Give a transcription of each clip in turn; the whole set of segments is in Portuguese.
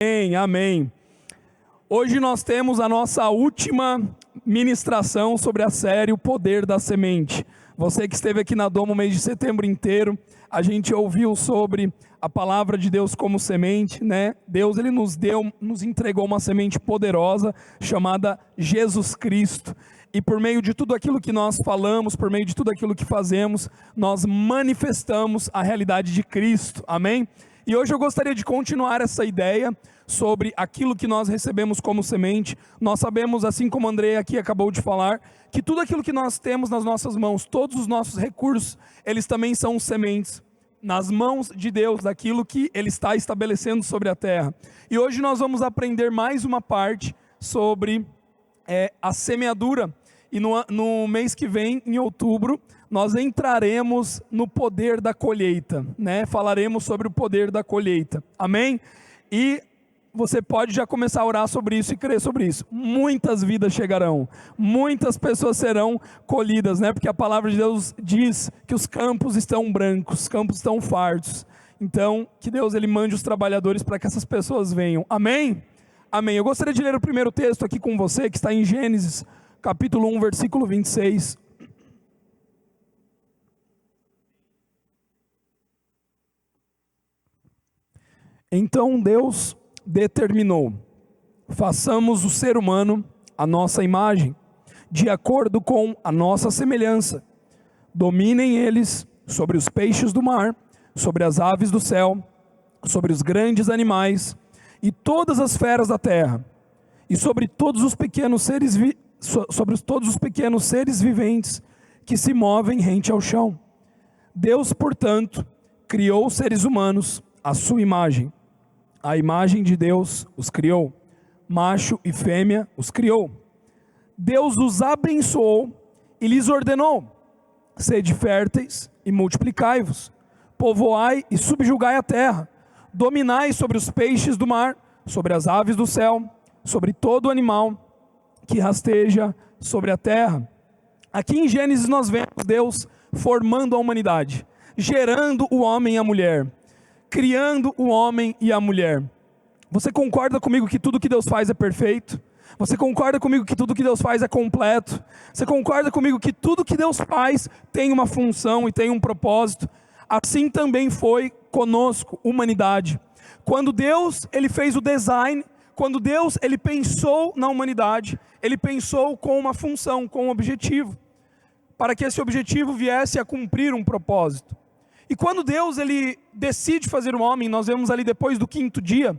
Amém, amém. Hoje nós temos a nossa última ministração sobre a série O Poder da Semente. Você que esteve aqui na Doma o mês de setembro inteiro, a gente ouviu sobre a palavra de Deus como semente, né? Deus ele nos entregou uma semente poderosa chamada Jesus Cristo. E por meio de tudo aquilo que nós falamos, por meio de tudo aquilo que fazemos, nós manifestamos a realidade de Cristo. Amém? E hoje eu gostaria de continuar essa ideia sobre aquilo que nós recebemos como semente. Nós sabemos, assim como o André aqui acabou de falar, que tudo aquilo que nós temos nas nossas mãos, todos os nossos recursos, eles também são sementes nas mãos de Deus, daquilo que Ele está estabelecendo sobre a terra. E hoje nós vamos aprender mais uma parte sobre a semeadura. E no mês que vem, em outubro, nós entraremos no poder da colheita, né? Falaremos sobre o poder da colheita, amém? E você pode já começar a orar sobre isso e crer sobre isso. Muitas vidas chegarão, muitas pessoas serão colhidas, né? Porque a palavra de Deus diz que os campos estão brancos, os campos estão fartos. Então, que Deus ele mande os trabalhadores para que essas pessoas venham, amém? Amém. Eu gostaria de ler o primeiro texto aqui com você, que está em Gênesis, capítulo 1, versículo 26. Então Deus determinou: façamos o ser humano à nossa imagem, de acordo com a nossa semelhança. Dominem eles sobre os peixes do mar, sobre as aves do céu, sobre os grandes animais e todas as feras da terra, e sobre todos os pequenos seres viventes que se movem rente ao chão. Deus, portanto, criou os seres humanos à sua imagem. A imagem de Deus os criou, macho e fêmea os criou. Deus os abençoou e lhes ordenou: sede férteis e multiplicai-vos, povoai e subjugai a terra, dominai sobre os peixes do mar, sobre as aves do céu, sobre todo animal que rasteja sobre a terra. Aqui em Gênesis nós vemos Deus formando a humanidade, gerando o homem e a mulher, criando o homem e a mulher. Você concorda comigo que tudo que Deus faz é perfeito? Você concorda comigo que tudo que Deus faz é completo? Você concorda comigo que tudo que Deus faz tem uma função e tem um propósito? Assim também foi conosco, humanidade. Quando Deus ele fez o design, quando Deus ele pensou na humanidade, ele pensou com uma função, com um objetivo, para que esse objetivo viesse a cumprir um propósito. E quando Deus ele decide fazer o homem, nós vemos ali depois do 5º dia,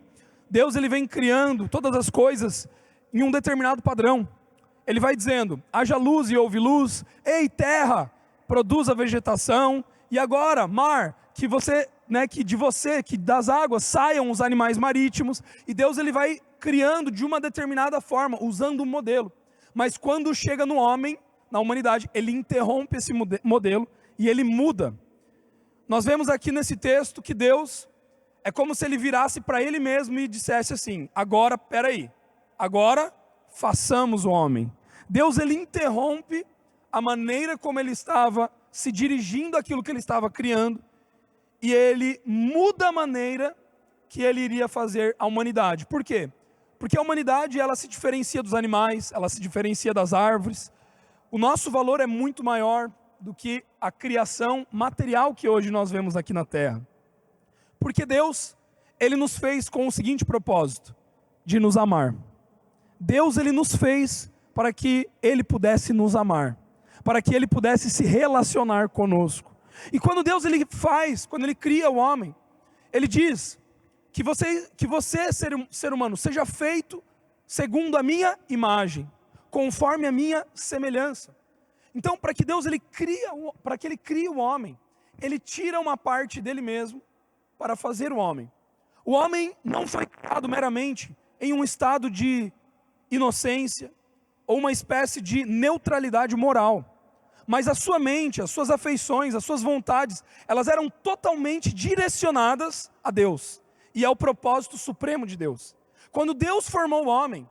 Deus ele vem criando todas as coisas em um determinado padrão. Ele vai dizendo: haja luz e houve luz, ei terra, produza vegetação, e agora mar, que das águas saiam os animais marítimos. E Deus ele vai criando de uma determinada forma, usando um modelo. Mas quando chega no homem, na humanidade, ele interrompe esse modelo e ele muda. Nós vemos aqui nesse texto que Deus, é como se ele virasse para ele mesmo e dissesse assim: agora, peraí, agora façamos o homem. Deus ele interrompe a maneira como ele estava se dirigindo àquilo que ele estava criando, e ele muda a maneira que ele iria fazer a humanidade. Por quê? Porque a humanidade ela se diferencia dos animais, ela se diferencia das árvores. O nosso valor é muito maior do que a criação material que hoje nós vemos aqui na terra. Porque Deus, ele nos fez com o seguinte propósito: de nos amar. Deus, ele nos fez para que ele pudesse nos amar, para que ele pudesse se relacionar conosco. E quando Deus ele quando ele cria o homem, ele diz que você ser humano, seja feito segundo a minha imagem, conforme a minha semelhança. Então, para que Deus ele crie o homem, ele tira uma parte dele mesmo para fazer o homem. O homem não foi criado meramente em um estado de inocência ou uma espécie de neutralidade moral, mas a sua mente, as suas afeições, as suas vontades, elas eram totalmente direcionadas a Deus e ao propósito supremo de Deus. Quando Deus formou o homem,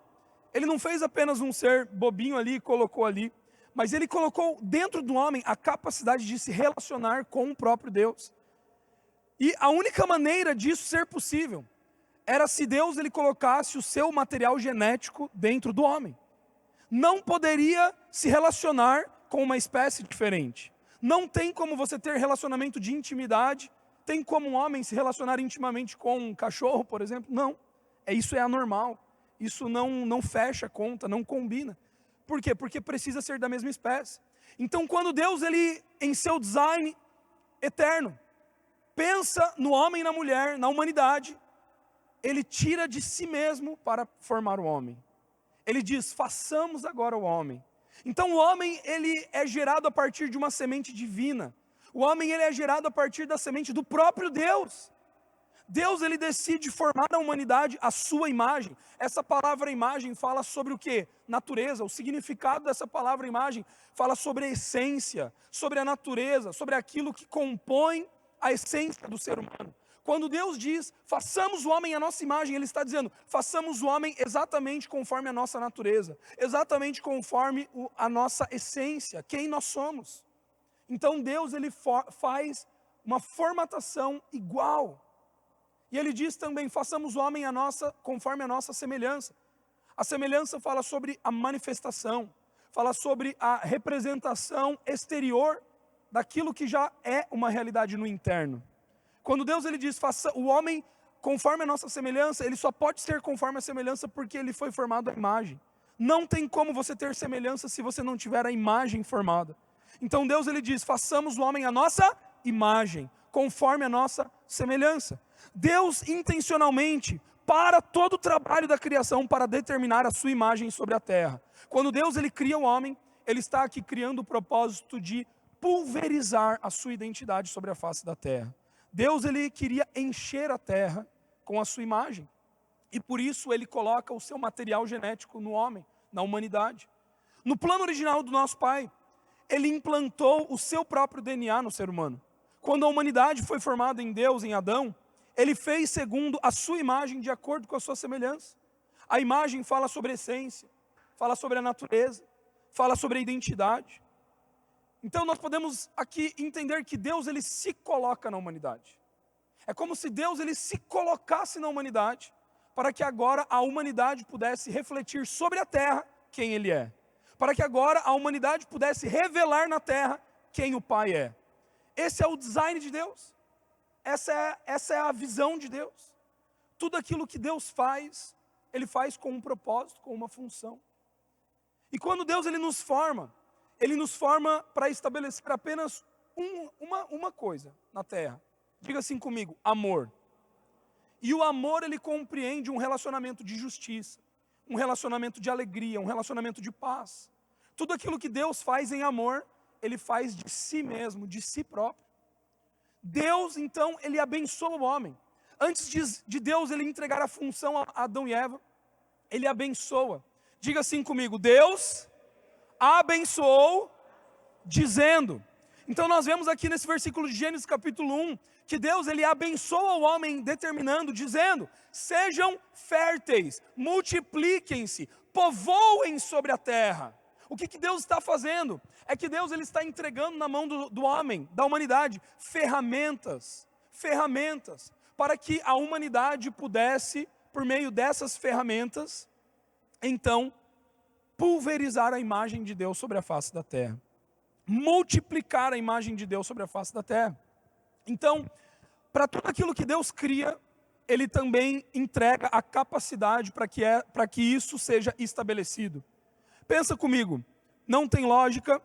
ele não fez apenas um ser bobinho ali e colocou ali, mas ele colocou dentro do homem a capacidade de se relacionar com o próprio Deus. E a única maneira disso ser possível era se Deus ele colocasse o seu material genético dentro do homem. Não poderia se relacionar com uma espécie diferente. Não tem como você ter relacionamento de intimidade. Tem como um homem se relacionar intimamente com um cachorro, por exemplo? Não. Isso é anormal. Isso não fecha a conta, não combina. Por quê? Porque precisa ser da mesma espécie. Então, quando Deus, ele, em seu design eterno, pensa no homem e na mulher, na humanidade, ele tira de si mesmo para formar o homem. Ele diz, façamos agora o homem. Então o homem, ele é gerado a partir de uma semente divina. O homem, ele é gerado a partir da semente do próprio Deus. Deus, ele decide formar a humanidade à sua imagem. Essa palavra imagem fala sobre o quê? Natureza. O significado dessa palavra imagem fala sobre a essência, sobre a natureza, sobre aquilo que compõe a essência do ser humano. Quando Deus diz, façamos o homem à nossa imagem, Ele está dizendo, façamos o homem exatamente conforme a nossa natureza, exatamente conforme a nossa essência, quem nós somos. Então Deus, ele faz uma formatação igual. E Ele diz também, façamos o homem conforme a nossa semelhança. A semelhança fala sobre a manifestação, fala sobre a representação exterior daquilo que já é uma realidade no interno. Quando Deus ele diz, faça o homem conforme a nossa semelhança, ele só pode ser conforme a semelhança porque ele foi formado à imagem. Não tem como você ter semelhança se você não tiver a imagem formada. Então Deus ele diz, façamos o homem à nossa imagem, conforme a nossa semelhança. Deus intencionalmente para todo o trabalho da criação para determinar a sua imagem sobre a terra. Quando Deus ele cria o homem, ele está aqui criando o propósito de pulverizar a sua identidade sobre a face da terra. Deus ele queria encher a terra com a sua imagem. E por isso ele coloca o seu material genético no homem, na humanidade. No plano original do nosso Pai, ele implantou o seu próprio DNA no ser humano. Quando a humanidade foi formada em Deus, em Adão, ele fez segundo a sua imagem, de acordo com a sua semelhança. A imagem fala sobre a essência, fala sobre a natureza, fala sobre a identidade. Então nós podemos aqui entender que Deus ele se coloca na humanidade. É como se Deus ele se colocasse na humanidade, para que agora a humanidade pudesse refletir sobre a terra quem Ele é. Para que agora a humanidade pudesse revelar na terra quem o Pai é. Esse é o design de Deus. Essa é a visão de Deus. Tudo aquilo que Deus faz, Ele faz com um propósito, com uma função. E quando Deus ele nos forma para estabelecer apenas uma coisa na terra. Diga assim comigo, amor. E o amor ele compreende um relacionamento de justiça, um relacionamento de alegria, um relacionamento de paz. Tudo aquilo que Deus faz em amor, Ele faz de si mesmo, de si próprio. Deus então, Ele abençoa o homem. Antes de Deus ele entregar a função a Adão e Eva, Ele abençoa. Diga assim comigo, Deus abençoou, dizendo. Então nós vemos aqui nesse versículo de Gênesis capítulo 1, que Deus ele abençoa o homem determinando, dizendo, sejam férteis, multipliquem-se, povoem sobre a terra. O que Deus está fazendo? É que Deus ele está entregando na mão do homem, da humanidade, ferramentas, para que a humanidade pudesse, por meio dessas ferramentas, então, pulverizar a imagem de Deus sobre a face da terra. Multiplicar a imagem de Deus sobre a face da terra. Então, para tudo aquilo que Deus cria, Ele também entrega a capacidade para que isso seja estabelecido. Pensa comigo, não tem lógica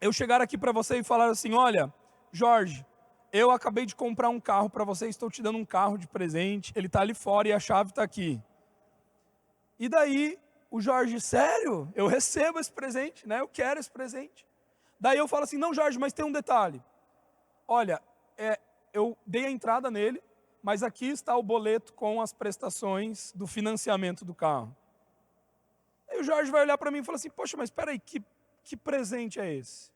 eu chegar aqui para você e falar assim, olha, Jorge, eu acabei de comprar um carro para você, estou te dando um carro de presente, ele está ali fora e a chave está aqui. E daí, o Jorge, sério? Eu recebo esse presente, né? Eu quero esse presente. Daí eu falo assim, não Jorge, mas tem um detalhe. Olha, eu dei a entrada nele, mas aqui está o boleto com as prestações do financiamento do carro. Aí o Jorge vai olhar para mim e falar assim, poxa, mas espera aí, que presente é esse?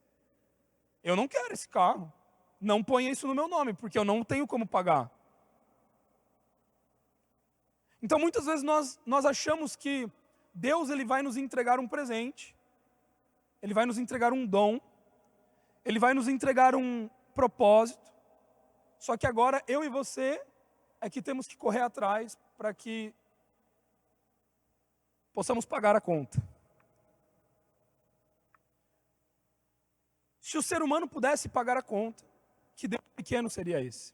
Eu não quero esse carro. Não ponha isso no meu nome, porque eu não tenho como pagar. Então muitas vezes nós achamos que Deus ele vai nos entregar um presente, Ele vai nos entregar um dom, Ele vai nos entregar um propósito, só que agora eu e você é que temos que correr atrás para que possamos pagar a conta. Se o ser humano pudesse pagar a conta, que Deus pequeno seria esse?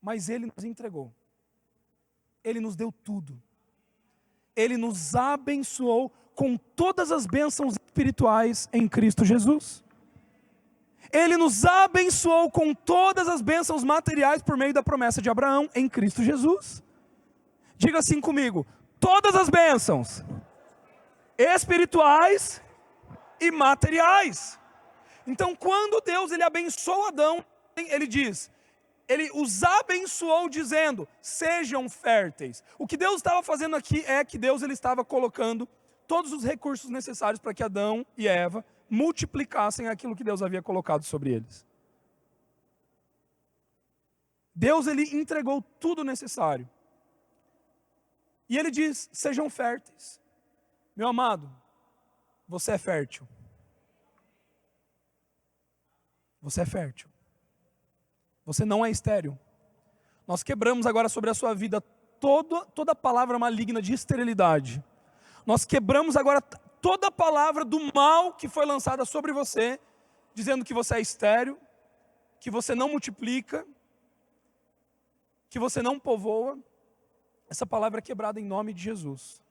Mas Ele nos entregou. Ele nos deu tudo. Ele nos abençoou com todas as bênçãos espirituais em Cristo Jesus. Ele nos abençoou com todas as bênçãos materiais por meio da promessa de Abraão em Cristo Jesus. Diga assim comigo: todas as bênçãos espirituais e materiais. Então, quando Deus ele abençoa Adão, ele diz, ele os abençoou dizendo, sejam férteis. O que Deus estava fazendo aqui é que Deus ele estava colocando todos os recursos necessários para que Adão e Eva multiplicassem aquilo que Deus havia colocado sobre eles. Deus ele entregou tudo necessário. E ele diz, sejam férteis. Meu amado, você é fértil. Você é fértil. Você não é estéril. Nós quebramos agora sobre a sua vida toda palavra maligna de esterilidade. Nós quebramos agora toda palavra do mal que foi lançada sobre você, dizendo que você é estéril, que você não multiplica, que você não povoa. Essa palavra é quebrada em nome de Jesus.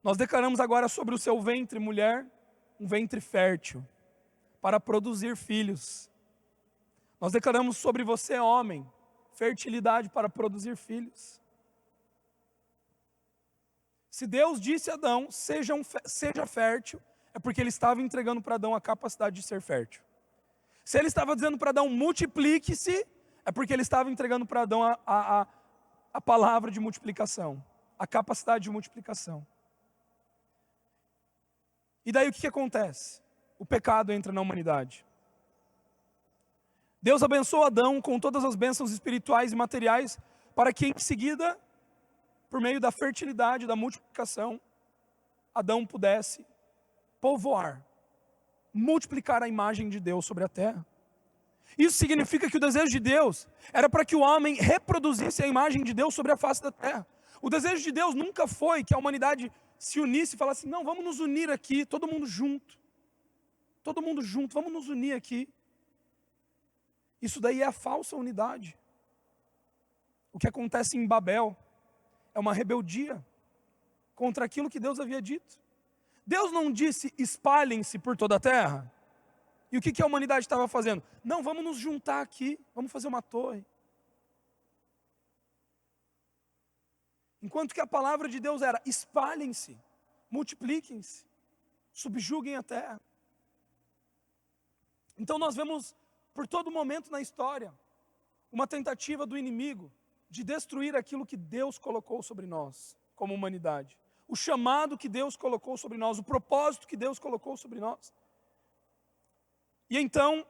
Nós declaramos agora sobre o seu ventre, mulher, um ventre fértil, para produzir filhos. Nós declaramos sobre você, homem, fertilidade para produzir filhos. Se Deus disse a Adão, seja fértil, é porque Ele estava entregando para Adão a capacidade de ser fértil. Se Ele estava dizendo para Adão, multiplique-se, é porque Ele estava entregando para Adão a palavra de multiplicação, a capacidade de multiplicação. E daí o que acontece? O pecado entra na humanidade. Deus abençoa Adão com todas as bênçãos espirituais e materiais, para que em seguida, por meio da fertilidade, da multiplicação, Adão pudesse povoar, multiplicar a imagem de Deus sobre a terra. Isso significa que o desejo de Deus era para que o homem reproduzisse a imagem de Deus sobre a face da terra. O desejo de Deus nunca foi que a humanidade se unisse e falasse, não, vamos nos unir aqui, todo mundo junto, vamos nos unir aqui. Isso daí é a falsa unidade. O que acontece em Babel é uma rebeldia contra aquilo que Deus havia dito. Deus não disse espalhem-se por toda a terra. E o que a humanidade estava fazendo? Não, vamos nos juntar aqui, vamos fazer uma torre. Enquanto que a palavra de Deus era espalhem-se, multipliquem-se, subjuguem a terra. Então nós vemos por todo momento na história uma tentativa do inimigo de destruir aquilo que Deus colocou sobre nós, como humanidade. O chamado que Deus colocou sobre nós, o propósito que Deus colocou sobre nós. E então,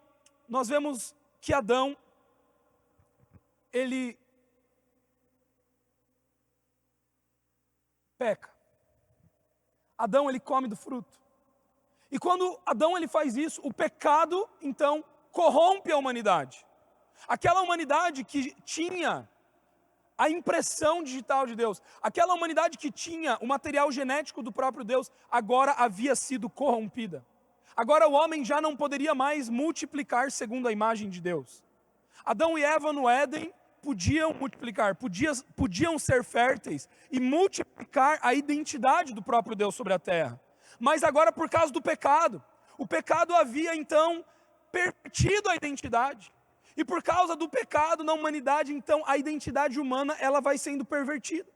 nós vemos que Adão, ele peca. Adão, ele come do fruto. E quando Adão ele faz isso, o pecado, então, corrompe a humanidade. Aquela humanidade que tinha a impressão digital de Deus, aquela humanidade que tinha o material genético do próprio Deus, agora havia sido corrompida. Agora o homem já não poderia mais multiplicar segundo a imagem de Deus. Adão e Eva no Éden podiam multiplicar, podiam ser férteis e multiplicar a identidade do próprio Deus sobre a terra. Mas agora por causa do pecado, o pecado havia então pervertido a identidade. E por causa do pecado na humanidade, então a identidade humana ela vai sendo pervertida.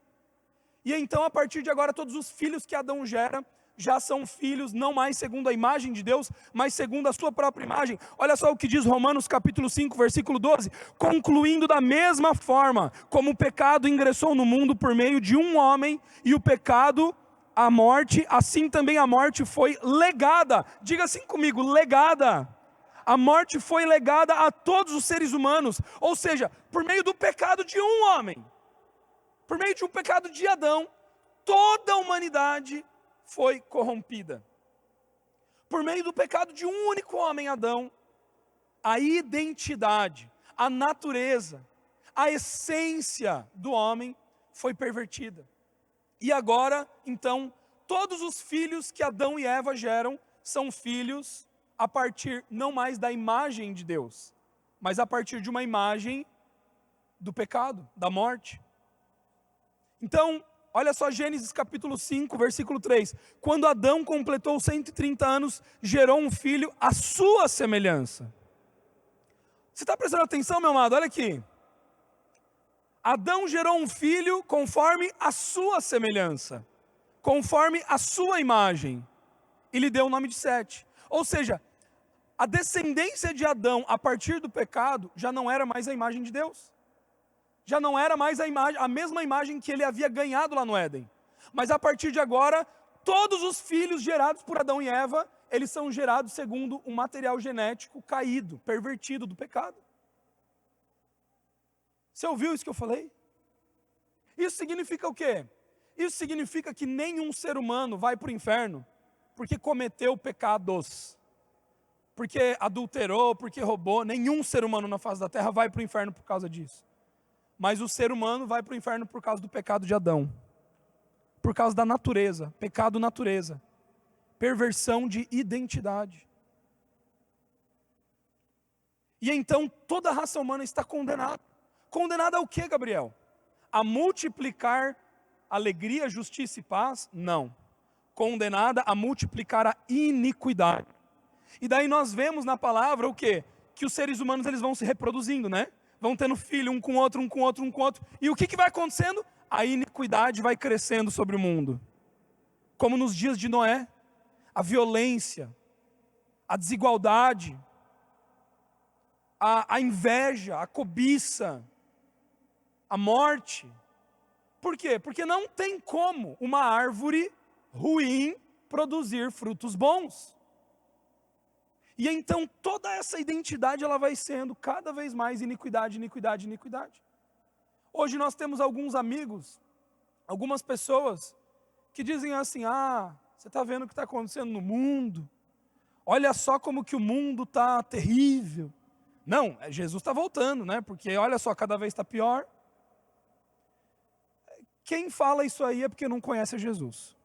E então a partir de agora todos os filhos que Adão gera já são filhos não mais segundo a imagem de Deus, mas segundo a sua própria imagem. Olha só o que diz Romanos capítulo 5, versículo 12. Concluindo da mesma forma, como o pecado ingressou no mundo por meio de um homem, e o pecado, a morte, assim também a morte foi legada. Diga assim comigo, legada. A morte foi legada a todos os seres humanos, ou seja, por meio do pecado de um homem, por meio de um pecado de Adão, toda a humanidade foi corrompida. Por meio do pecado de um único homem, Adão, a identidade, a natureza, a essência do homem foi pervertida. E agora, então, todos os filhos que Adão e Eva geram são filhos a partir não mais da imagem de Deus, mas a partir de uma imagem do pecado, da morte. Então, olha só Gênesis capítulo 5, versículo 3. Quando Adão completou 130 anos, gerou um filho à sua semelhança. Você está prestando atenção, meu amado? Olha aqui. Adão gerou um filho conforme a sua semelhança, conforme a sua imagem, e lhe deu o nome de Sete. Ou seja, a descendência de Adão a partir do pecado já não era mais a imagem de Deus. Já não era mais a mesma imagem que ele havia ganhado lá no Éden. Mas a partir de agora, todos os filhos gerados por Adão e Eva, eles são gerados segundo um material genético caído, pervertido do pecado. Você ouviu isso que eu falei? Isso significa o quê? Isso significa que nenhum ser humano vai para o inferno porque cometeu pecados, porque adulterou, porque roubou. Nenhum ser humano na face da terra vai para o inferno por causa disso. Mas o ser humano vai para o inferno por causa do pecado de Adão, por causa da natureza, pecado natureza, perversão de identidade. E então toda a raça humana está condenada. Condenada ao quê, Gabriel? A multiplicar alegria, justiça e paz? Não. Condenada a multiplicar a iniquidade. E daí nós vemos na palavra o quê? Que os seres humanos eles vão se reproduzindo, né? Vão tendo filho um com outro, um com outro, um com outro. E o que vai acontecendo? A iniquidade vai crescendo sobre o mundo. Como nos dias de Noé. A violência, a desigualdade, a inveja, a cobiça, a morte. Por quê? Porque não tem como uma árvore ruim produzir frutos bons. E então toda essa identidade ela vai sendo cada vez mais iniquidade, iniquidade, iniquidade. Hoje nós temos alguns amigos, algumas pessoas que dizem assim: você está vendo o que está acontecendo no mundo? Olha só como que o mundo está terrível. Não, Jesus está voltando, né? Porque olha só, cada vez está pior. Quem fala isso aí é porque não conhece Jesus.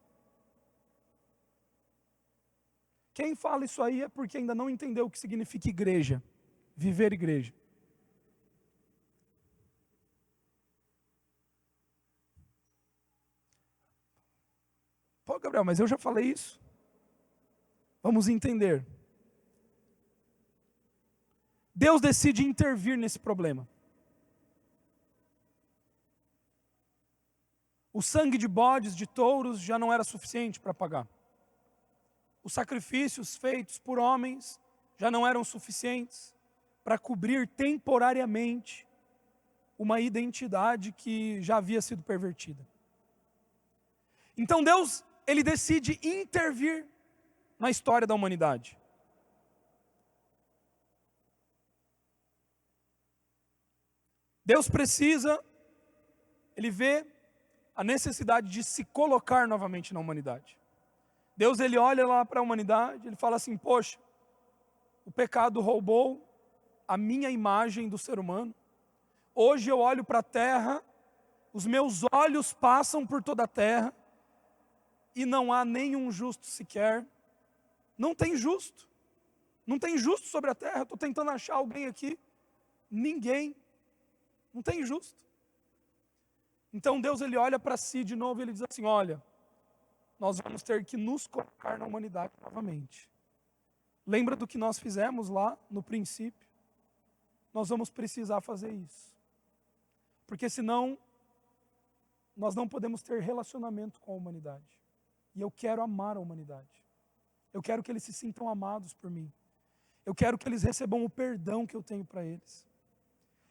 Quem fala isso aí é porque ainda não entendeu o que significa igreja, viver igreja. Pô, Gabriel, mas eu já falei isso. Vamos entender. Deus decide intervir nesse problema. O sangue de bodes, de touros, já não era suficiente para pagar. Os sacrifícios feitos por homens já não eram suficientes para cobrir temporariamente uma identidade que já havia sido pervertida. Então Deus, ele decide intervir na história da humanidade. Deus precisa, ele vê a necessidade de se colocar novamente na humanidade. Deus, ele olha lá para a humanidade, ele fala assim: poxa, o pecado roubou a minha imagem do ser humano. Hoje eu olho para a terra, os meus olhos passam por toda a terra, e não há nenhum justo sequer. Não tem justo. Não tem justo sobre a terra. Estou tentando achar alguém aqui. Ninguém. Não tem justo. Então Deus, ele olha para si de novo e ele diz assim: olha, nós vamos ter que nos colocar na humanidade novamente. Lembra do que nós fizemos lá no princípio? Nós vamos precisar fazer isso. Porque senão, nós não podemos ter relacionamento com a humanidade. E eu quero amar a humanidade. Eu quero que eles se sintam amados por mim. Eu quero que eles recebam o perdão que eu tenho para eles.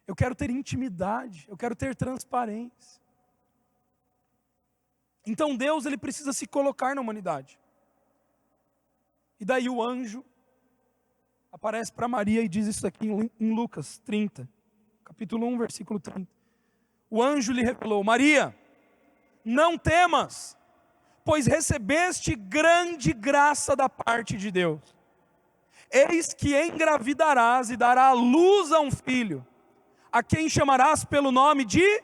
Eu quero ter intimidade, eu quero ter transparência. Então Deus, ele precisa se colocar na humanidade. E daí o anjo aparece para Maria e diz isso aqui em Lucas 30, capítulo 1, versículo 30. O anjo lhe revelou: Maria, não temas, pois recebeste grande graça da parte de Deus. eis que engravidarás e dará à luz a um filho, a quem chamarás pelo nome de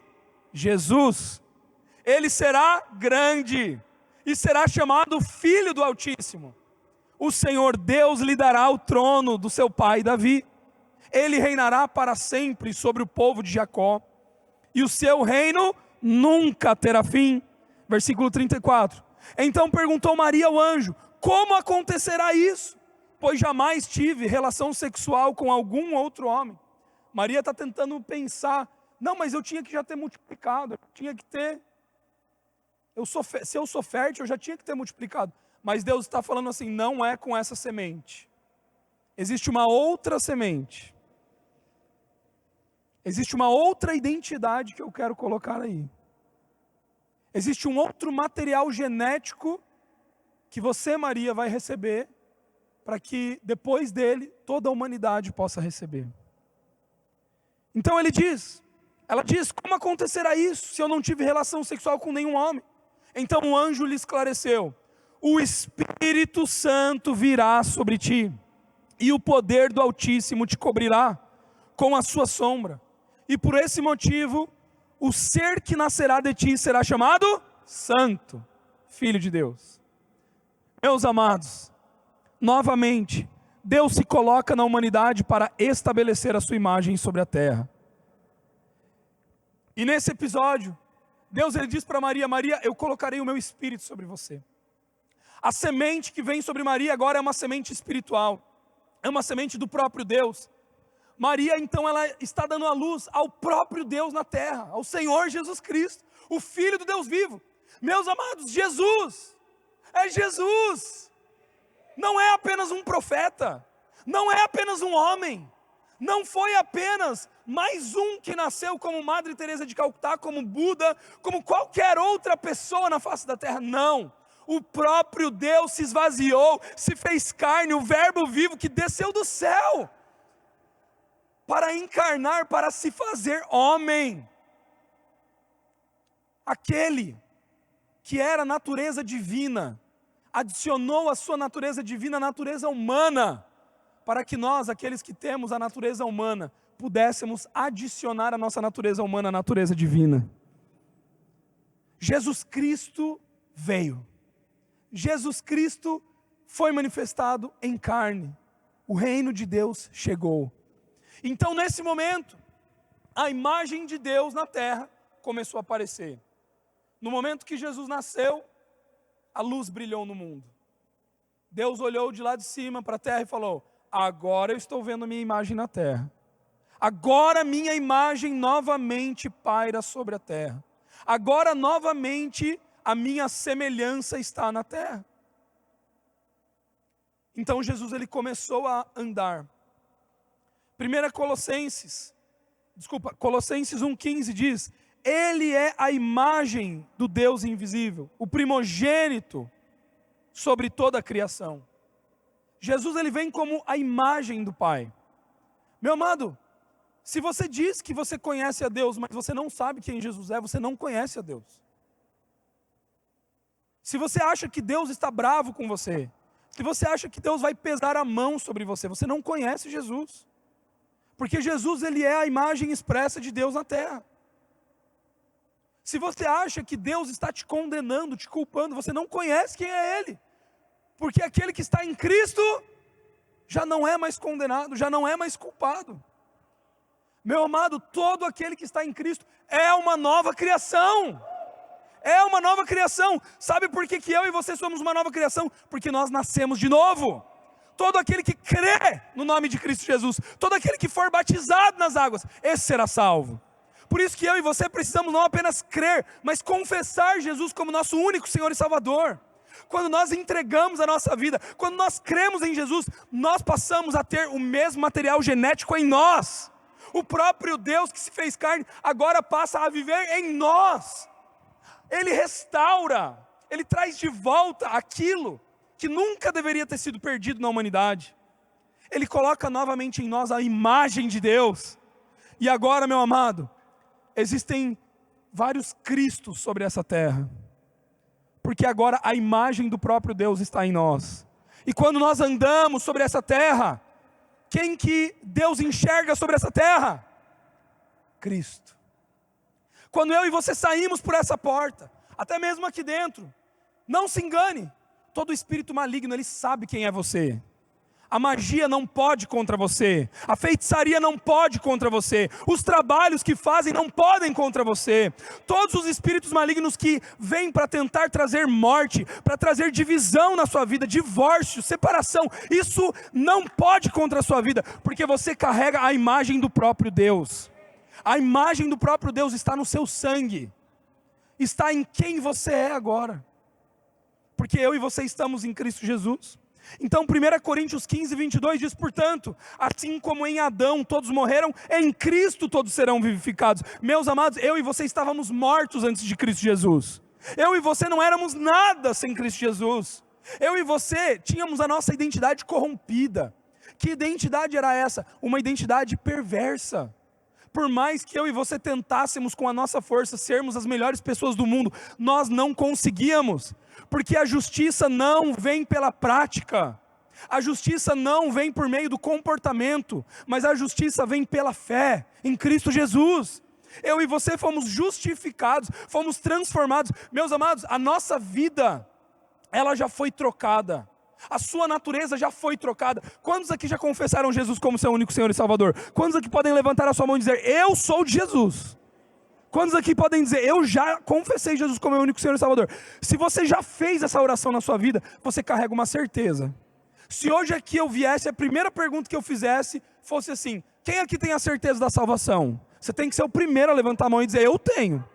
Jesus. Ele será grande e será chamado Filho do Altíssimo. O Senhor Deus lhe dará o trono do seu pai Davi. Ele reinará para sempre sobre o povo de Jacó, e o seu reino nunca terá fim. Versículo 34. Então perguntou Maria ao anjo: como acontecerá isso? Pois jamais tive relação sexual com algum outro homem. Maria está tentando pensar: não, mas eu tinha que já ter multiplicado, eu tinha que ter, se eu sou fértil, eu já tinha que ter multiplicado. Mas Deus está falando assim: não é com essa semente. Existe uma outra semente. Existe uma outra identidade que eu quero colocar aí. Existe um outro material genético que você, Maria, vai receber, para que depois dele toda a humanidade possa receber. Então ela diz: como acontecerá isso se eu não tive relação sexual com nenhum homem? Então o anjo lhe esclareceu: o Espírito Santo virá sobre ti, e o poder do Altíssimo te cobrirá com a sua sombra. E por esse motivo, o ser que nascerá de ti será chamado Santo, Filho de Deus. Meus amados, novamente, Deus se coloca na humanidade para estabelecer a sua imagem sobre a terra. E nesse episódio, Deus ele diz para Maria: Maria, eu colocarei o meu Espírito sobre você. A semente que vem sobre Maria agora é uma semente espiritual, é uma semente do próprio Deus. Maria então ela está dando a luz ao próprio Deus na terra, ao Senhor Jesus Cristo, o Filho do Deus vivo. Meus amados, Jesus, é Jesus, não é apenas um profeta, não é apenas um homem, não foi apenas mais um que nasceu como Madre Teresa de Calcutá, como Buda, como qualquer outra pessoa na face da terra, não. O próprio Deus se esvaziou, se fez carne, o verbo vivo que desceu do céu, para encarnar, para se fazer homem. Aquele que era natureza divina, adicionou a sua natureza divina à natureza humana, para que nós, aqueles que temos a natureza humana, pudéssemos adicionar a nossa natureza humana à natureza divina. Jesus Cristo veio. Jesus Cristo foi manifestado em carne. O reino de Deus chegou. Então, nesse momento, a imagem de Deus na terra começou a aparecer. No momento que Jesus nasceu, a luz brilhou no mundo. Deus olhou de lá de cima para a terra e falou: agora eu estou vendo a minha imagem na terra. Agora minha imagem novamente paira sobre a terra. Agora novamente a minha semelhança está na terra. Então Jesus ele começou a andar. Colossenses 1,15 diz: Ele é a imagem do Deus invisível, o primogênito sobre toda a criação. Jesus ele vem como a imagem do Pai. Meu amado, se você diz que você conhece a Deus, mas você não sabe quem Jesus é, você não conhece a Deus. Se você acha que Deus está bravo com você, se você acha que Deus vai pesar a mão sobre você, você não conhece Jesus. Porque Jesus ele é a imagem expressa de Deus na terra. Se você acha que Deus está te condenando, te culpando, você não conhece quem é Ele. Porque aquele que está em Cristo já não é mais condenado, já não é mais culpado. Meu amado, todo aquele que está em Cristo é uma nova criação. É uma nova criação. Sabe por que eu e você somos uma nova criação? Porque nós nascemos de novo. Todo aquele que crê no nome de Cristo Jesus, todo aquele que for batizado nas águas, esse será salvo. Por isso que eu e você precisamos não apenas crer, mas confessar Jesus como nosso único Senhor e Salvador. Quando nós entregamos a nossa vida, quando nós cremos em Jesus, nós passamos a ter o mesmo material genético em nós. O próprio Deus que se fez carne, agora passa a viver em nós. Ele restaura, Ele traz de volta aquilo que nunca deveria ter sido perdido na humanidade. Ele coloca novamente em nós a imagem de Deus. E agora, meu amado, existem vários Cristos sobre essa terra. Porque agora a imagem do próprio Deus está em nós. E quando nós andamos sobre essa terra, quem que Deus enxerga sobre essa terra? Cristo. Quando eu e você saímos por essa porta, até mesmo aqui dentro, não se engane, todo espírito maligno, ele sabe quem é você. A magia não pode contra você, a feitiçaria não pode contra você, os trabalhos que fazem não podem contra você. Todos os espíritos malignos que vêm para tentar trazer morte, para trazer divisão na sua vida, divórcio, separação, isso não pode contra a sua vida, porque você carrega a imagem do próprio Deus. A imagem do próprio Deus está no seu sangue, está em quem você é agora, porque eu e você estamos em Cristo Jesus. Então 1 Coríntios 15, 22 diz: portanto, assim como em Adão todos morreram, em Cristo todos serão vivificados. Meus amados, eu e você estávamos mortos antes de Cristo Jesus. Eu e você não éramos nada sem Cristo Jesus. Eu e você tínhamos a nossa identidade corrompida. Que identidade era essa? Uma identidade perversa. Por mais que eu e você tentássemos com a nossa força sermos as melhores pessoas do mundo, nós não conseguíamos, porque a justiça não vem pela prática, a justiça não vem por meio do comportamento, mas a justiça vem pela fé em Cristo Jesus. Eu e você fomos justificados, fomos transformados. Meus amados, a nossa vida, ela já foi trocada. A sua natureza já foi trocada. Quantos aqui já confessaram Jesus como seu único Senhor e Salvador? Quantos aqui podem levantar a sua mão e dizer: eu sou de Jesus? Quantos aqui podem dizer: eu já confessei Jesus como meu único Senhor e Salvador? Se você já fez essa oração na sua vida, você carrega uma certeza. Se hoje aqui eu viesse, a primeira pergunta que eu fizesse fosse assim: quem aqui tem a certeza da salvação? Você tem que ser o primeiro a levantar a mão e dizer: eu tenho.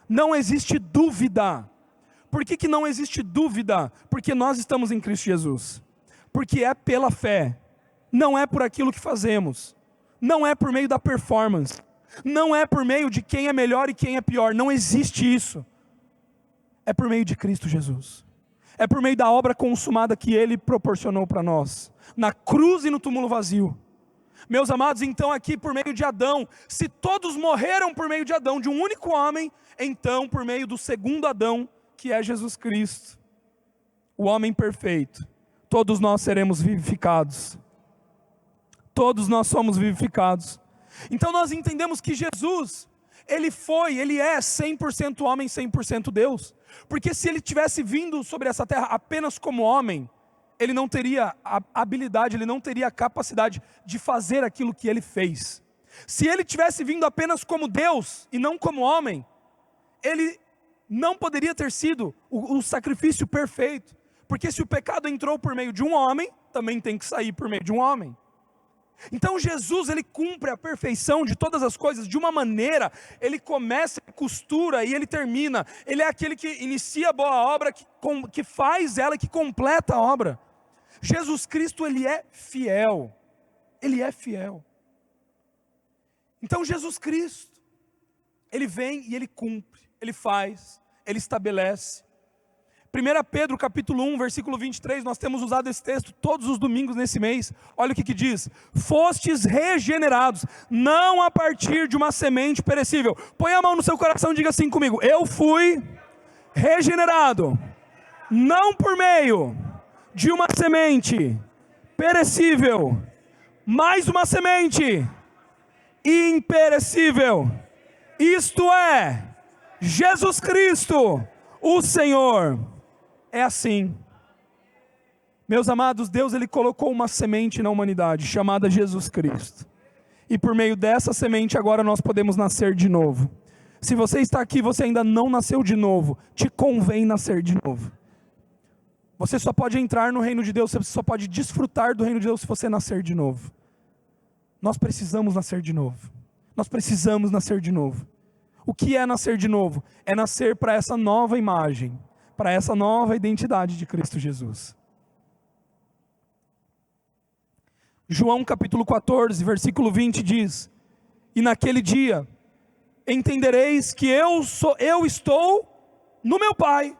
Não existe dúvida. Por que não existe dúvida? Porque nós estamos em Cristo Jesus. Porque é pela fé. Não é por aquilo que fazemos. Não é por meio da performance. Não é por meio de quem é melhor e quem é pior. Não existe isso. É por meio de Cristo Jesus. É por meio da obra consumada que Ele proporcionou para nós. Na cruz e no túmulo vazio. Meus amados, então aqui por meio de Adão, se todos morreram por meio de Adão, de um único homem, então por meio do segundo Adão, que é Jesus Cristo, o homem perfeito, todos nós seremos vivificados. Todos nós somos vivificados. Então nós entendemos que Jesus, Ele é 100% homem, 100% Deus. Porque se Ele tivesse vindo sobre essa terra apenas como homem, Ele não teria a habilidade, Ele não teria a capacidade de fazer aquilo que Ele fez. Se Ele tivesse vindo apenas como Deus e não como homem, Ele não poderia ter sido o sacrifício perfeito, porque se o pecado entrou por meio de um homem, também tem que sair por meio de um homem. Então Jesus, Ele cumpre a perfeição de todas as coisas de uma maneira, Ele começa, costura e Ele termina. Ele é aquele que inicia a boa obra, que faz ela, que completa a obra. Jesus Cristo, Ele é fiel. Ele é fiel. Então Jesus Cristo, Ele vem e Ele cumpre, Ele faz, Ele estabelece. 1 Pedro capítulo 1, versículo 23, nós temos usado esse texto todos os domingos nesse mês. Olha o que diz: fostes regenerados, não a partir de uma semente perecível. Põe a mão no seu coração e diga assim comigo: eu fui regenerado, não por meio de uma semente perecível, mas uma semente imperecível, isto é, Jesus Cristo, o Senhor. É assim, meus amados, Deus Ele colocou uma semente na humanidade, chamada Jesus Cristo, e por meio dessa semente agora nós podemos nascer de novo. Se você está aqui e você ainda não nasceu de novo, te convém nascer de novo. Você só pode entrar no reino de Deus, você só pode desfrutar do reino de Deus se você nascer de novo. Nós precisamos nascer de novo. Nós precisamos nascer de novo. O que é nascer de novo? É nascer para essa nova imagem, para essa nova identidade de Cristo Jesus. João capítulo 14, versículo 20 diz: e naquele dia entendereis que eu estou no meu Pai,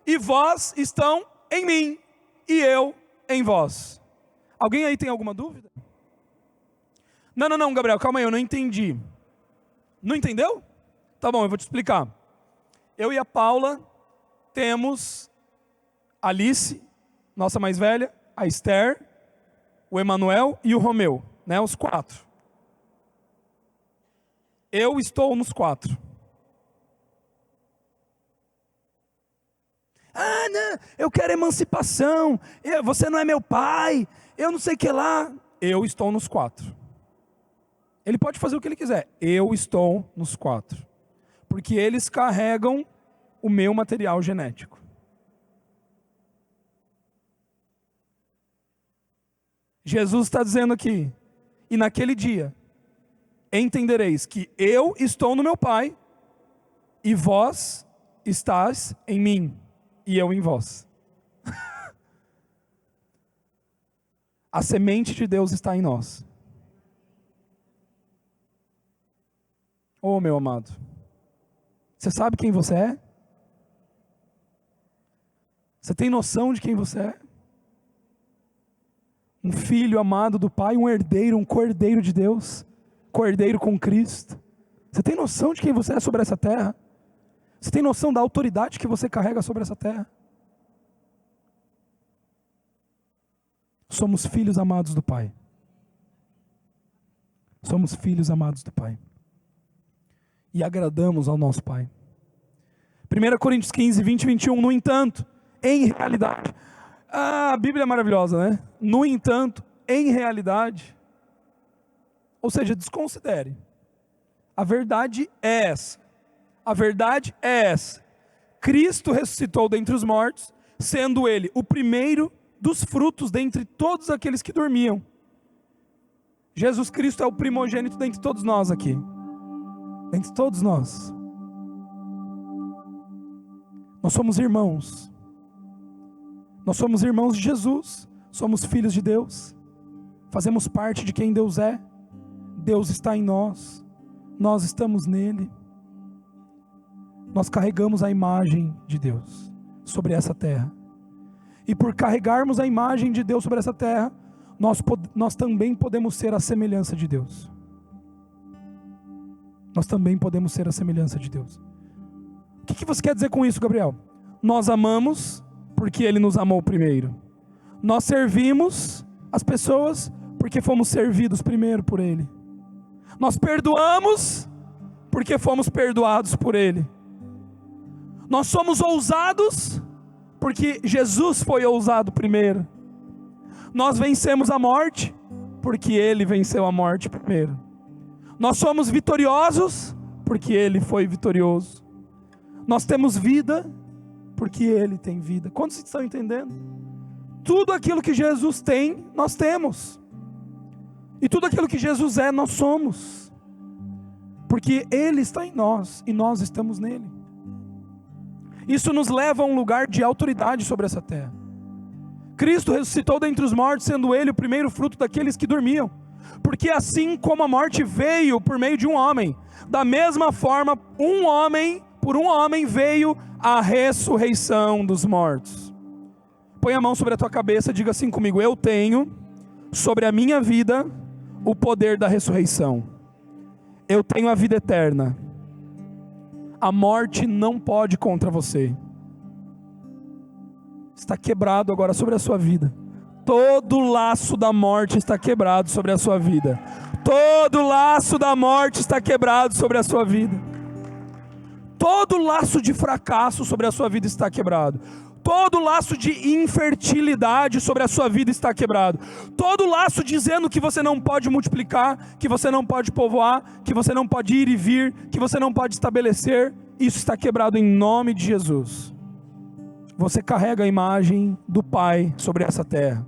e vós estão em mim, e eu em vós. Alguém aí tem alguma dúvida? Não, Gabriel, calma aí, eu não entendi. Não entendeu? Tá bom, eu vou te explicar. Eu e a Paula temos Alice, nossa mais velha, a Esther, o Emanuel e o Romeu, né? Os 4. Eu estou nos 4. Ah, não, eu quero emancipação, você não é meu pai, eu não sei o que lá. Eu estou nos 4. Ele pode fazer o que ele quiser, eu estou nos 4. Porque eles carregam o meu material genético. Jesus está dizendo aqui, e naquele dia, entendereis que eu estou no meu Pai, e vós estás em mim, e eu em vós. A semente de Deus está em nós. Oh, meu amado, você sabe quem você é? Você tem noção de quem você é? Um filho amado do Pai, um herdeiro, um cordeiro de Deus, cordeiro com Cristo. Você tem noção de quem você é sobre essa terra? Você tem noção da autoridade que você carrega sobre essa terra? Somos filhos amados do Pai. Somos filhos amados do Pai. E agradamos ao nosso Pai. 1 Coríntios 15, 20 e 21, no entanto, em realidade... Ah, a Bíblia é maravilhosa, né? No entanto, em realidade... Ou seja, desconsidere. A verdade é essa. A verdade é essa. Cristo ressuscitou dentre os mortos, sendo Ele o primeiro dos frutos dentre todos aqueles que dormiam. Jesus Cristo é o primogênito dentre todos nós aqui. Dentre todos nós. Nós somos irmãos. Nós somos irmãos de Jesus. Somos filhos de Deus. Fazemos parte de quem Deus é. Deus está em nós. Nós estamos nele. Nós carregamos a imagem de Deus sobre essa terra. E por carregarmos a imagem de Deus sobre essa terra, nós também podemos ser a semelhança de Deus. Nós também podemos ser a semelhança de Deus. O que você quer dizer com isso, Gabriel? Nós amamos porque Ele nos amou primeiro. Nós servimos as pessoas porque fomos servidos primeiro por Ele. Nós perdoamos porque fomos perdoados por Ele. Nós somos ousados porque Jesus foi ousado primeiro. Nós vencemos a morte porque Ele venceu a morte primeiro. Nós somos vitoriosos porque Ele foi vitorioso. Nós temos vida porque Ele tem vida. Quantos estão entendendo? Tudo aquilo que Jesus tem, nós temos. E tudo aquilo que Jesus é, nós somos. Porque Ele está em nós e nós estamos nele. Isso nos leva a um lugar de autoridade sobre essa terra. Cristo ressuscitou dentre os mortos, sendo Ele o primeiro fruto daqueles que dormiam. Porque assim como a morte veio por meio de um homem, da mesma forma, por um homem veio a ressurreição dos mortos. Põe a mão sobre a tua cabeça e diga assim comigo: eu tenho sobre a minha vida o poder da ressurreição. Eu tenho a vida eterna. A morte não pode contra você. Está quebrado agora sobre a sua vida. Todo laço da morte está quebrado sobre a sua vida. Todo laço da morte está quebrado sobre a sua vida. Todo laço de fracasso sobre a sua vida está quebrado. Todo laço de infertilidade sobre a sua vida está quebrado. Todo laço dizendo que você não pode multiplicar, que você não pode povoar, que você não pode ir e vir, que você não pode estabelecer, isso está quebrado em nome de Jesus. Você carrega a imagem do Pai sobre essa terra.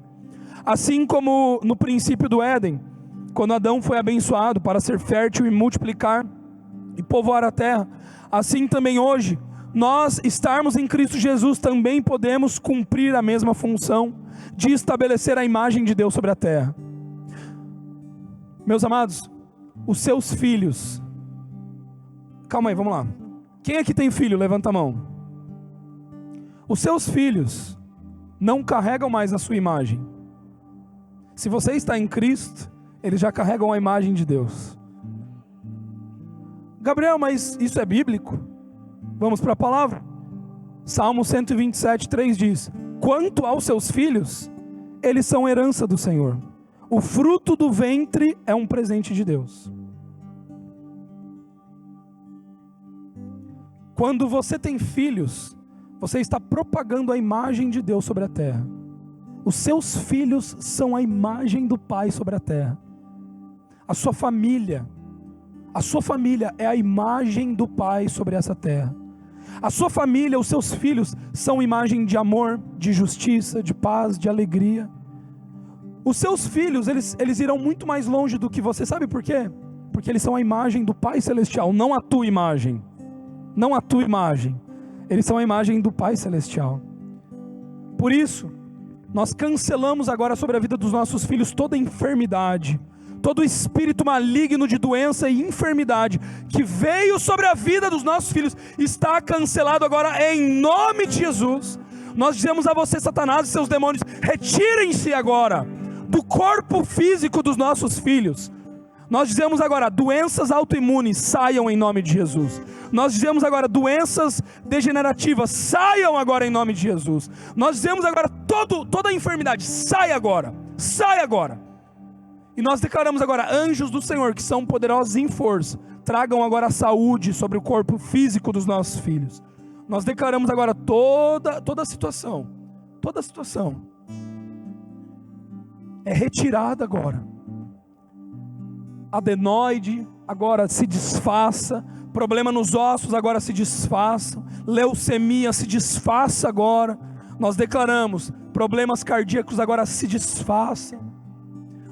Assim como no princípio do Éden, quando Adão foi abençoado para ser fértil e multiplicar e povoar a terra, assim também hoje, nós estarmos em Cristo Jesus também podemos cumprir a mesma função de estabelecer a imagem de Deus sobre a terra. Meus amados, os seus filhos, calma aí, vamos lá. Quem aqui tem filho? Levanta a mão. Os seus filhos não carregam mais a sua imagem. Se você está em Cristo, eles já carregam a imagem de Deus. Gabriel, mas isso é bíblico? Vamos para a palavra. Salmo 127, 3 diz: quanto aos seus filhos, eles são herança do Senhor. O fruto do ventre é um presente de Deus. Quando você tem filhos, você está propagando a imagem de Deus sobre a terra. Os seus filhos são a imagem do Pai sobre a terra. A sua família é a imagem do Pai sobre essa terra. A sua família, os seus filhos, são imagem de amor, de justiça, de paz, de alegria. Os seus filhos, eles irão muito mais longe do que você. Sabe por quê? Porque eles são a imagem do Pai Celestial, não a tua imagem. Não a tua imagem. Eles são a imagem do Pai Celestial. Por isso, nós cancelamos agora sobre a vida dos nossos filhos toda enfermidade, todo espírito maligno de doença e enfermidade que veio sobre a vida dos nossos filhos, está cancelado agora em nome de Jesus. Nós dizemos a você, Satanás e seus demônios, retirem-se agora do corpo físico dos nossos filhos. Nós dizemos agora, doenças autoimunes, saiam em nome de Jesus. Nós dizemos agora, doenças degenerativas, saiam agora em nome de Jesus. Nós dizemos agora, toda a enfermidade, sai agora, sai agora. E nós declaramos agora, anjos do Senhor, que são poderosos em força, tragam agora a saúde sobre o corpo físico dos nossos filhos. Nós declaramos agora toda a situação é retirada agora. Adenoide agora se desfaça, problema nos ossos agora se desfaça, leucemia se desfaça agora. Nós declaramos, problemas cardíacos agora se desfaçam.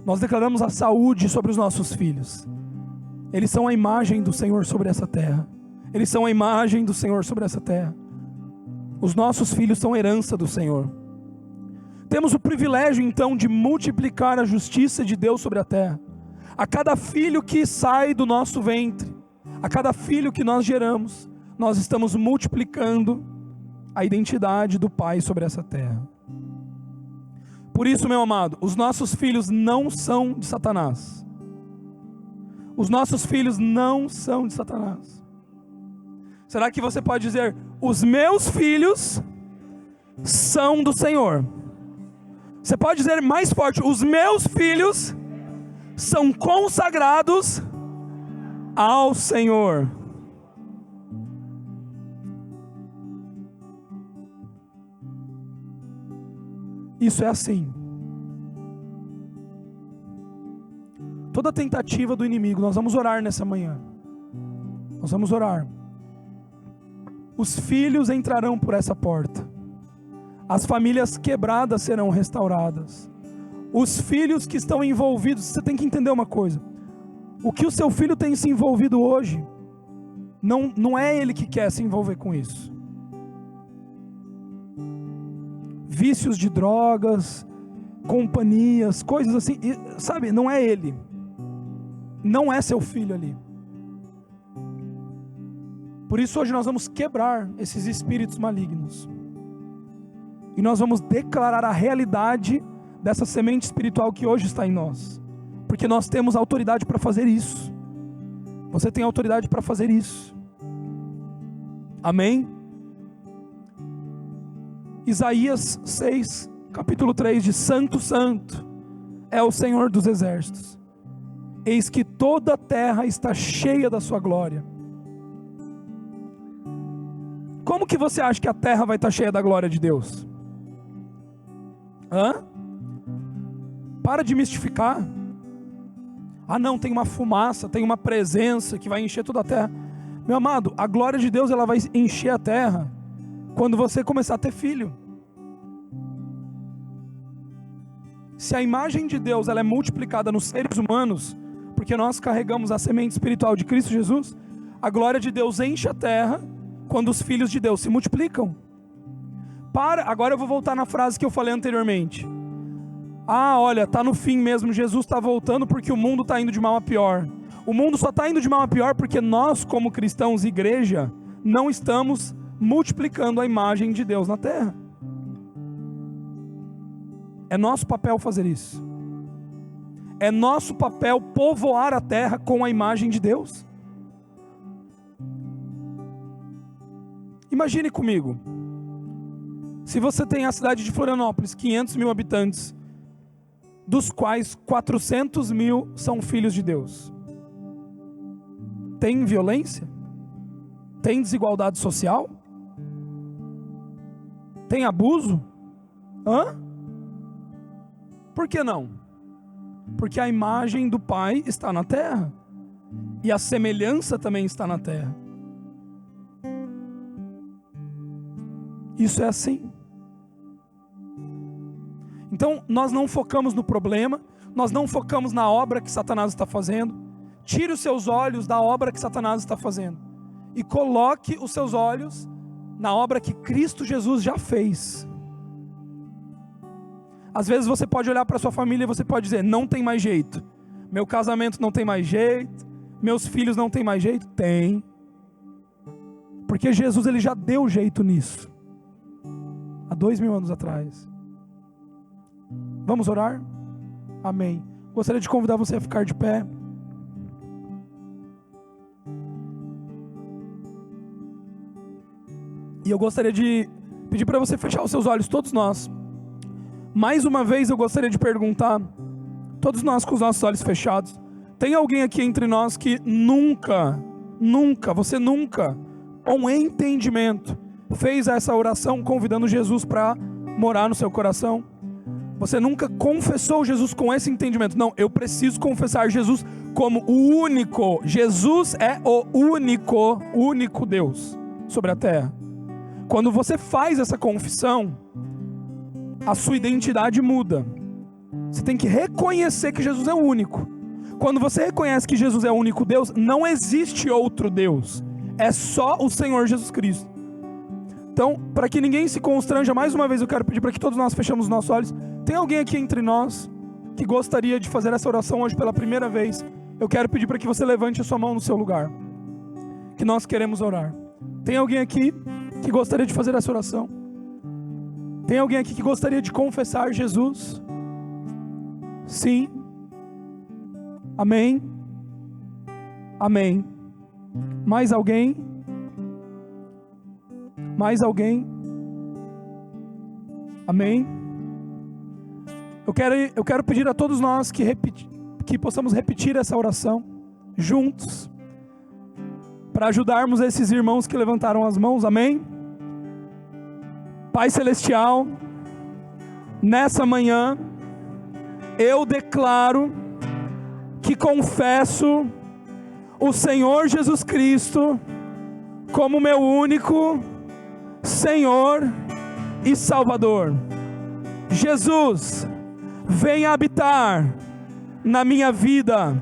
Nós declaramos a saúde sobre os nossos filhos. Eles são a imagem do Senhor sobre essa terra. Eles são a imagem do Senhor sobre essa terra. Os nossos filhos são herança do Senhor. Temos o privilégio então de multiplicar a justiça de Deus sobre a terra. A cada filho que sai do nosso ventre, a cada filho que nós geramos, nós estamos multiplicando a identidade do Pai sobre essa terra. Por isso, meu amado, os nossos filhos não são de Satanás. Os nossos filhos não são de Satanás. Será que você pode dizer, os meus filhos são do Senhor? Você pode dizer mais forte, os meus filhos são consagrados ao Senhor. Isso é assim. Toda tentativa do inimigo, nós vamos orar nessa manhã. Nós vamos orar. Os filhos entrarão por essa porta. As famílias quebradas serão restauradas. Os filhos que estão envolvidos, você tem que entender uma coisa. O que o seu filho tem se envolvido hoje, não é ele que quer se envolver com isso. Vícios de drogas, companhias, coisas assim, sabe, não é ele. Não é seu filho ali. Por isso hoje nós vamos quebrar esses espíritos malignos. E nós vamos declarar a realidade dessa semente espiritual que hoje está em nós. Porque nós temos autoridade para fazer isso. Você tem autoridade para fazer isso. Amém? Isaías 6, capítulo 3 diz: Santo, Santo é o Senhor dos exércitos. Eis que toda a terra está cheia da sua glória. Como que você acha que a terra vai estar cheia da glória de Deus? Para de mistificar. Não, tem uma fumaça, tem uma presença que vai encher toda a terra. Meu amado, a glória de Deus ela vai encher a terra quando você começar a ter filho. Se a imagem de Deus ela é multiplicada nos seres humanos, porque nós carregamos a semente espiritual de Cristo Jesus, a glória de Deus enche a terra quando os filhos de Deus se multiplicam. Agora eu vou voltar na frase que eu falei anteriormente. Olha, está no fim mesmo, Jesus está voltando porque o mundo está indo de mal a pior. O mundo só está indo de mal a pior porque nós, como cristãos, igreja, não estamos multiplicando a imagem de Deus na terra. É nosso papel fazer isso. É nosso papel povoar a terra com a imagem de Deus. Imagine comigo. Se você tem a cidade de Florianópolis, 500 mil habitantes, dos quais 400 mil são filhos de Deus. Tem violência? Tem desigualdade social? Tem abuso? Por que não? Porque a imagem do Pai está na terra. E a semelhança também está na terra. Isso é assim. Então, nós não focamos no problema, nós não focamos na obra que Satanás está fazendo. Tire os seus olhos da obra que Satanás está fazendo e coloque os seus olhos na obra que Cristo Jesus já fez. Às vezes você pode olhar para sua família e você pode dizer: não tem mais jeito, meu casamento não tem mais jeito, meus filhos não tem mais jeito. Tem, porque Jesus ele já deu jeito nisso há 2000 anos atrás. Vamos orar? Amém. Gostaria de convidar você a ficar de pé. E eu gostaria de pedir para você fechar os seus olhos, todos nós. Mais uma vez eu gostaria de perguntar, todos nós com os nossos olhos fechados, tem alguém aqui entre nós que nunca, com entendimento, fez essa oração convidando Jesus para morar no seu coração? Você nunca confessou Jesus com esse entendimento? Não, eu preciso confessar Jesus como o único. Jesus é o único Deus sobre a terra. Quando você faz essa confissão, a sua identidade muda. Você tem que reconhecer que Jesus é o único. Quando você reconhece que Jesus é o único Deus, não existe outro Deus. É só o Senhor Jesus Cristo. Então, para que ninguém se constranja, mais uma vez eu quero pedir para que todos nós fechemos os nossos olhos. Tem alguém aqui entre nós que gostaria de fazer essa oração hoje pela primeira vez? Eu quero pedir para que você levante a sua mão no seu lugar, que nós queremos orar. Tem alguém aqui que gostaria de fazer essa oração? Tem alguém aqui que gostaria de confessar Jesus? Sim. Amém. Amém. Mais alguém? Mais alguém? Amém. Eu quero pedir a todos nós que possamos repetir essa oração juntos, para ajudarmos esses irmãos que levantaram as mãos. Amém? Pai Celestial, nessa manhã, eu declaro que confesso o Senhor Jesus Cristo como meu único Senhor e Salvador. Jesus, venha habitar na minha vida,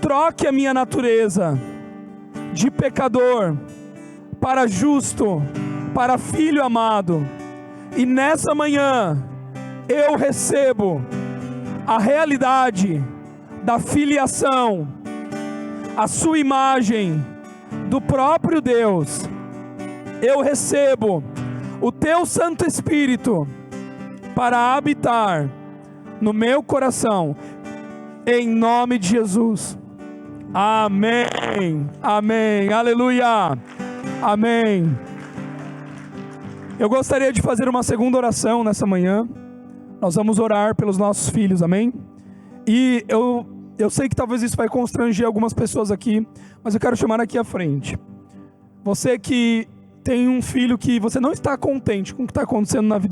troque a minha natureza de pecador para justo, para filho amado, e nessa manhã eu recebo a realidade da filiação, a sua imagem do próprio Deus. Eu recebo o teu Santo Espírito para habitar no meu coração, em nome de Jesus. Amém, amém, aleluia, amém. Eu gostaria de fazer uma segunda oração nessa manhã. Nós vamos orar pelos nossos filhos, amém? E eu sei que talvez isso vai constranger algumas pessoas aqui, mas eu quero chamar aqui à frente. Você que tem um filho que você não está contente com o que está acontecendo na vida